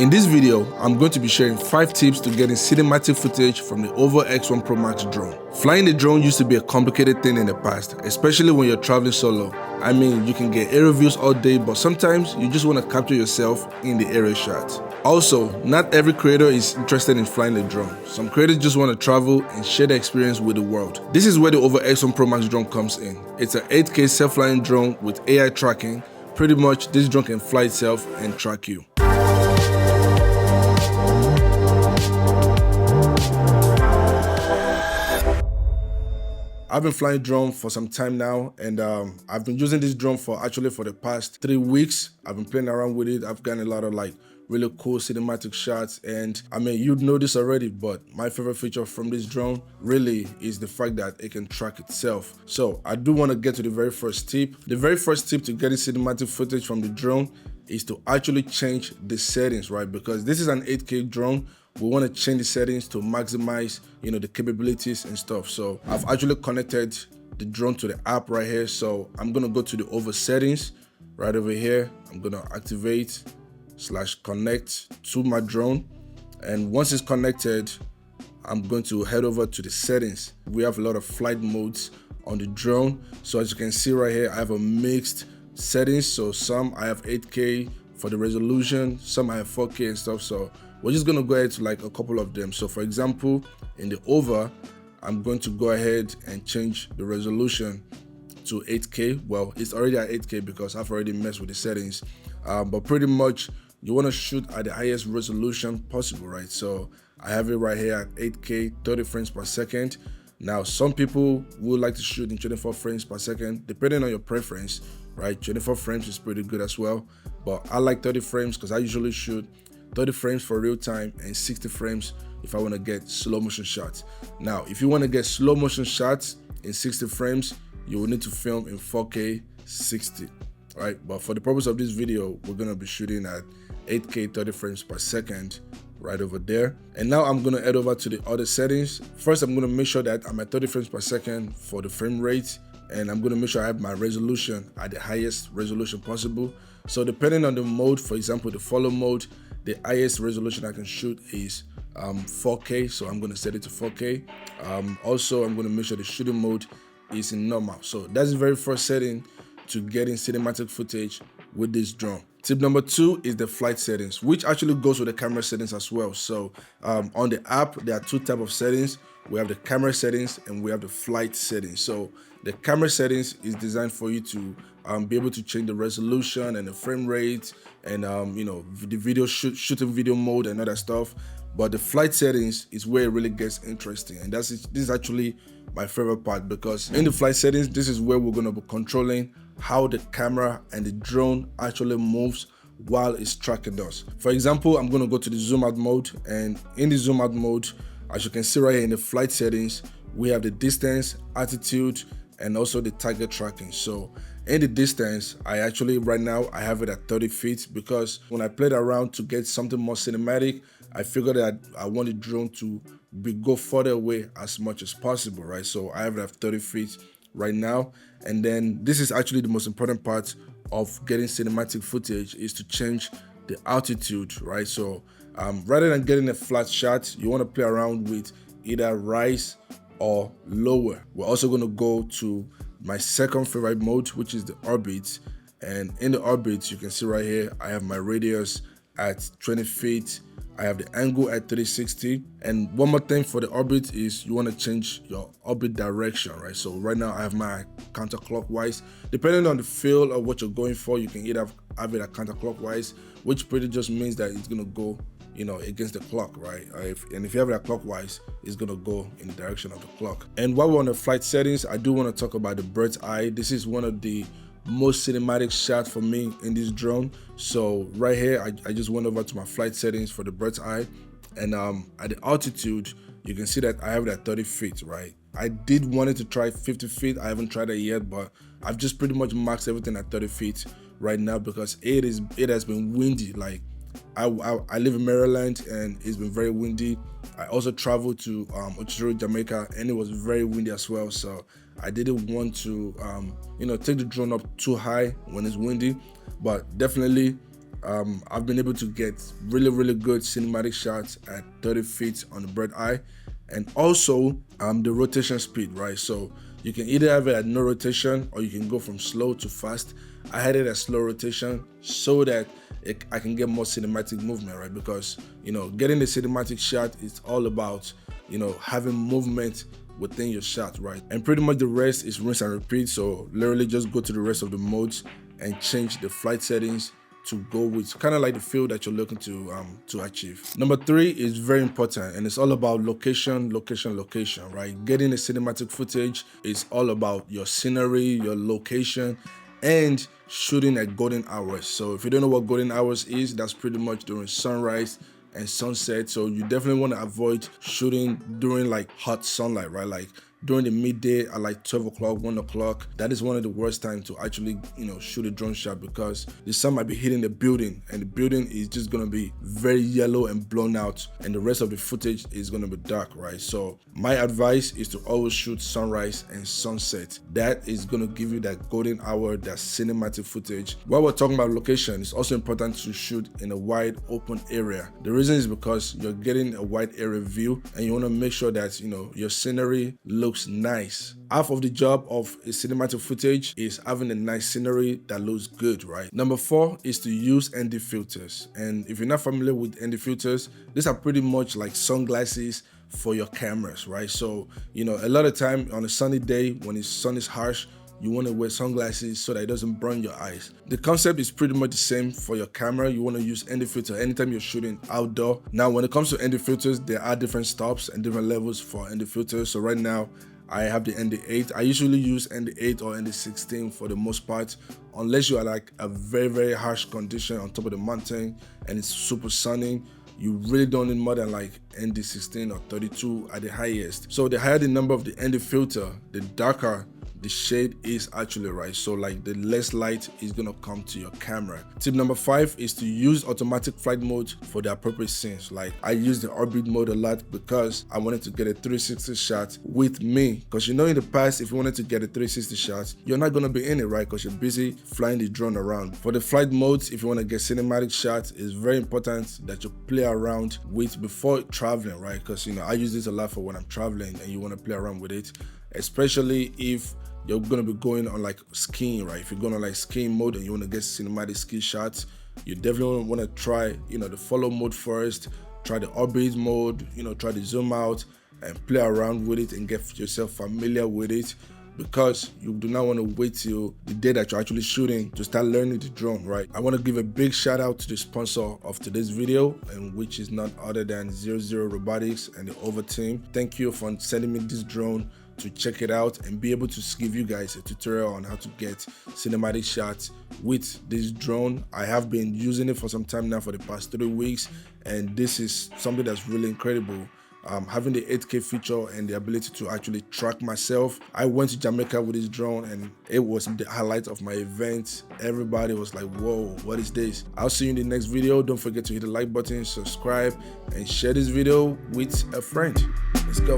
In this video, I'm going to be sharing 5 tips to getting cinematic footage from the OVO X1 Pro Max drone. Flying the drone used to be a complicated thing in the past, especially when you're traveling solo. I mean, you can get aerial views all day, but sometimes you just want to capture yourself in the aerial shot. Also, not every creator is interested in flying the drone. Some creators just want to travel and share their experience with the world. This is where the OVO X1 Pro Max drone comes in. It's an 8K self-flying drone with AI tracking. Pretty much, this drone can fly itself and track you. I've been flying drone for some time now, and I've been using this drone for the past 3 weeks. I've been playing around with it. I've gotten a lot of really cool cinematic shots, and I mean, you'd know this already, but my favorite feature from this drone really is the fact that it can track itself. So I do want to get to the very first tip. The very first tip to getting cinematic footage from the drone is to actually change the settings, right? Because this is an 8K drone. We want to change the settings to maximize, the capabilities and stuff. So I've actually connected the drone to the app right here. So I'm going to go to the OVO settings right over here. I'm going to activate /connect to my drone. And once it's connected, I'm going to head over to the settings. We have a lot of flight modes on the drone. So as you can see right here, I have a mixed settings. So some I have 8K for the resolution, some I have 4K and stuff. So we're just gonna go ahead to a couple of them. So for example, in the OVO, I'm going to go ahead and change the resolution to 8K. Well, it's already at 8K because I've already messed with the settings. But pretty much you wanna shoot at the highest resolution possible, right? So I have it right here at 8K, 30 frames per second. Now, some people would like to shoot in 24 frames per second, depending on your preference, right? 24 frames is pretty good as well. But I like 30 frames because I usually shoot 30 frames for real time and 60 frames if I want to get slow motion shots. Now, if you want to get slow motion shots in 60 frames, you will need to film in 4K 60, right? But for the purpose of this video, we're going to be shooting at 8K 30 frames per second right over there. And now I'm going to head over to the other settings. First, I'm going to make sure that I'm at 30 frames per second for the frame rate. And I'm going to make sure I have my resolution at the highest resolution possible. So depending on the mode, for example, the follow mode, the highest resolution I can shoot is 4K, so I'm going to set it to 4K. Also, I'm going to make sure the shooting mode is in normal. So that's the very first setting to getting cinematic footage with this drone. Tip number 2 is the flight settings, which actually goes with the camera settings as well. So on the app, there are 2 types of settings. We have the camera settings and we have the flight settings. So the camera settings is designed for you to be able to change the resolution and the frame rate and the video shooting video mode and other stuff. But the flight settings is where it really gets interesting, and this is actually my favorite part, because in the flight settings, this is where we're going to be controlling how the camera and the drone actually moves while it's tracking us. For example, I'm going to go to the zoom out mode, and in the zoom out mode, as you can see right here in the flight settings, we have the distance, attitude, and also the target tracking. So in the distance, right now I have it at 30 feet because when I played around to get something more cinematic, I figured that I want the drone to go further away as much as possible, right? So I have it at 30 feet right now. And then this is actually the most important part of getting cinematic footage, is to change the altitude, right? So rather than getting a flat shot, you want to play around with either rise or lower. We're also going to go to my second favorite mode, which is the orbit. And in the orbit, you can see right here, I have my radius at 20 feet. I have the angle at 360. And one more thing for the orbit is you want to change your orbit direction, right? So right now I have my counterclockwise. Depending on the feel of what you're going for, you can either have it at counterclockwise, which pretty just means that it's going to go against the clock, right? And if you have it clockwise, it's gonna go in the direction of the clock. And while we're on the flight settings, I do want to talk about the bird's eye. This is one of the most cinematic shots for me in this drone. So right here, I just went over to my flight settings for the bird's eye, and at the altitude, you can see that I have it at 30 feet, right? I did want it to try 50 feet. I haven't tried it yet, but I've just pretty much maxed everything at 30 feet right now because it has been windy. I live in Maryland and it's been very windy. I also traveled to Ochiro, Jamaica, and it was very windy as well. So I didn't want to take the drone up too high when it's windy, but definitely I've been able to get really good cinematic shots at 30 feet on the bird eye, and also the rotation speed, right? So you can either have it at no rotation or you can go from slow to fast. I had it at slow rotation so that I can get more cinematic movement, right? Because, getting the cinematic shot is all about, having movement within your shot, right? And pretty much the rest is rinse and repeat. So literally just go to the rest of the modes and change the flight settings to go with kind of like the feel that you're looking to achieve. Number 3 is very important, and it's all about location, right? Getting the cinematic footage is all about your scenery, your location, and shooting at golden hours. So if you don't know what golden hours is, that's pretty much during sunrise and sunset. So you definitely want to avoid shooting during like hot sunlight, right? Like during the midday at like 12 o'clock, 1 o'clock. That is one of the worst times to actually, shoot a drone shot, because the sun might be hitting the building and the building is just going to be very yellow and blown out, and the rest of the footage is going to be dark, right? So my advice is to always shoot sunrise and sunset. That is going to give you that golden hour, that cinematic footage. While we're talking about location, it's also important to shoot in a wide open area. The reason is because you're getting a wide area view, and you want to make sure that, your scenery looks nice. Half of the job of a cinematic footage is having a nice scenery that looks good, right? Number 4 is to use ND filters. And if you're not familiar with ND filters, these are pretty much like sunglasses for your cameras, right? So, a lot of time on a sunny day when the sun is harsh, you want to wear sunglasses so that it doesn't burn your eyes. The concept is pretty much the same for your camera. You want to use ND filter anytime you're shooting outdoor. Now, when it comes to ND filters, there are different stops and different levels for ND filters. So right now, I have the ND8. I usually use ND8 or ND16 for the most part, unless you are like a very harsh condition on top of the mountain and it's super sunny. You really don't need more than like ND16 or 32 at the highest. So the higher the number of the ND filter, the darker the shade is actually, right? So like the less light is gonna come to your camera. Tip number 5 is to use automatic flight mode for the appropriate scenes. Like I use the orbit mode a lot because I wanted to get a 360 shot with me. Because in the past, if you wanted to get a 360 shot, you're not gonna be in it, right? Because you're busy flying the drone around. For the flight modes, if you wanna get cinematic shots, it's very important that you play around with before traveling, right? Because I use this a lot for when I'm traveling and you wanna play around with it, especially if you're gonna be going on like skiing, right? If you're going on like skiing mode and you want to get cinematic ski shots, you definitely want to try, the follow mode first, try the orbit mode, try the zoom out and play around with it and get yourself familiar with it, because you do not want to wait till the day that you're actually shooting to start learning the drone, right? I want to give a big shout out to the sponsor of today's video, and which is none other than 00 Robotics and the Over team. Thank you for sending me this drone to check it out and be able to give you guys a tutorial on how to get cinematic shots with this drone. I have been using it for some time now, for the past 3 weeks, and this is something that's really incredible. Having the 8K feature and the ability to actually track myself. I went to Jamaica with this drone and it was the highlight of my event. Everybody was like, whoa, what is this? I'll see you in the next video. Don't forget to hit the like button, subscribe, and share this video with a friend. Let's go.